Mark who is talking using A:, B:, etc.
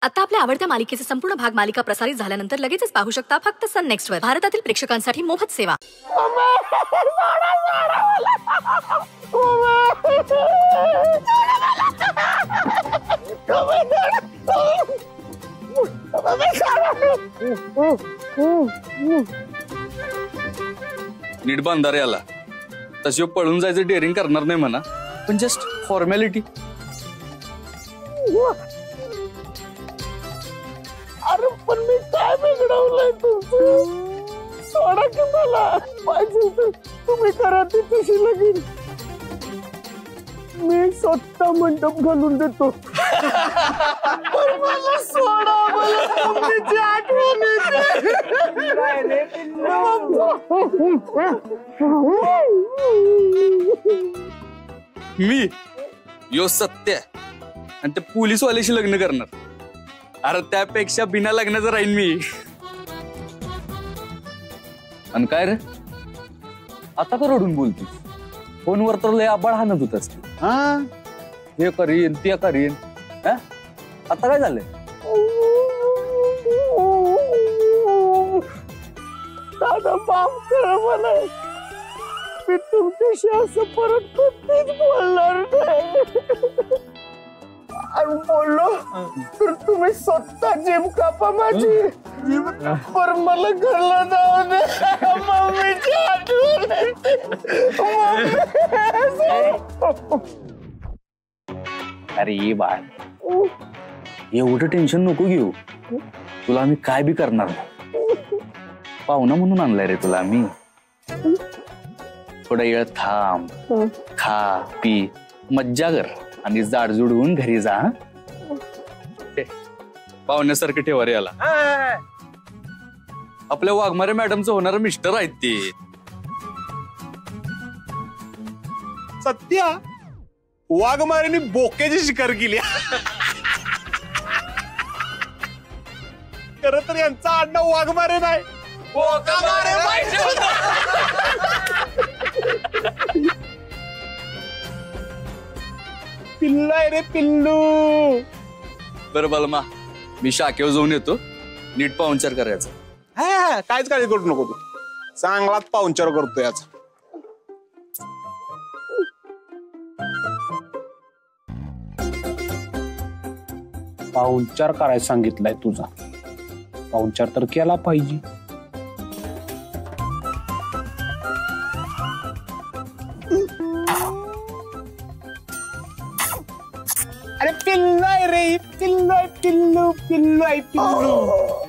A: आता आपल्या आवडत्या मालिकेचे संपूर्ण भाग मालिका प्रसारित झाल्यानंतर लगेचच पाहू शकता फक्त सन नेक्स्ट वर. भारतातील प्रेक्षकांसाठी मोफत सेवा.
B: नीट बांधार याला. तशी पळून जायचं डेअरिंग करणार नाही म्हणा, पण जस्ट फॉर्मॅलिटी.
C: अरे पण मी काय बिघडवलंय तुमचं? सोडा की मला. पाहिजे तर तुम्ही करा ती तशी लगीन. मी स्वतः मंडप घालून देतो. पण मला सोडा. मला मम्मीची आठवण
B: मी यो सत्य आणि ते पोलीसवाल्याशी लग्न करणार. अरे त्यापेक्षा बिना लग्नाचं राहीन मी. आणि काय रे आता का रडून बोलतीस? फोनवर तर लय आबाळ हाणत होतास तू. हे करीन ते करीन. आता काय झालंय?
C: दादा माफ करा मला. मी तुमच्याशी असं परत कधीच बोलणार नाही. आणि बोललो तर तुम्ही स्वतः जीभ कापा माझी. पर मला घरला जाऊ दे. मम्मीची आठवण
B: अरे ये बाळ, एवढं टेन्शन नको घेऊ. तुला आम्ही काय बी करणार नाही. पाहुणा म्हणून आणलाय रे तुला आम्ही. थोडा वेळ थांब, खा पी, मज्जा कर आणि जाडजूड होऊन घरी जा. पाहुण्यासारखं ठेवा रे याला. आपल्या वाघमारे मॅडमचं होणार मिस्टर आहेत ते.
D: सत्या वाघमारेने बोक्याची शिकार केली. खरं तर यांचा आडनाव वाघमारे नाही, बोकामारे पाहिजे होतं. पिल्लू आहे रे पिल्लू.
B: बरं बलमा, मी शाखेवर जाऊन येतो. नीट पाहुणचार करायचा.
D: काहीच काळजी करू नको तू. चांगलाच पाहुणचार करतो याचा.
E: पाहुणचार करायला सांगितलाय तुझा. पाहुणचार तर केला पाहिजे.
D: अरे पिल्लू आहे रे. पिल्लू आहे पिल्लू. पिल्लू आहे पिल्लू.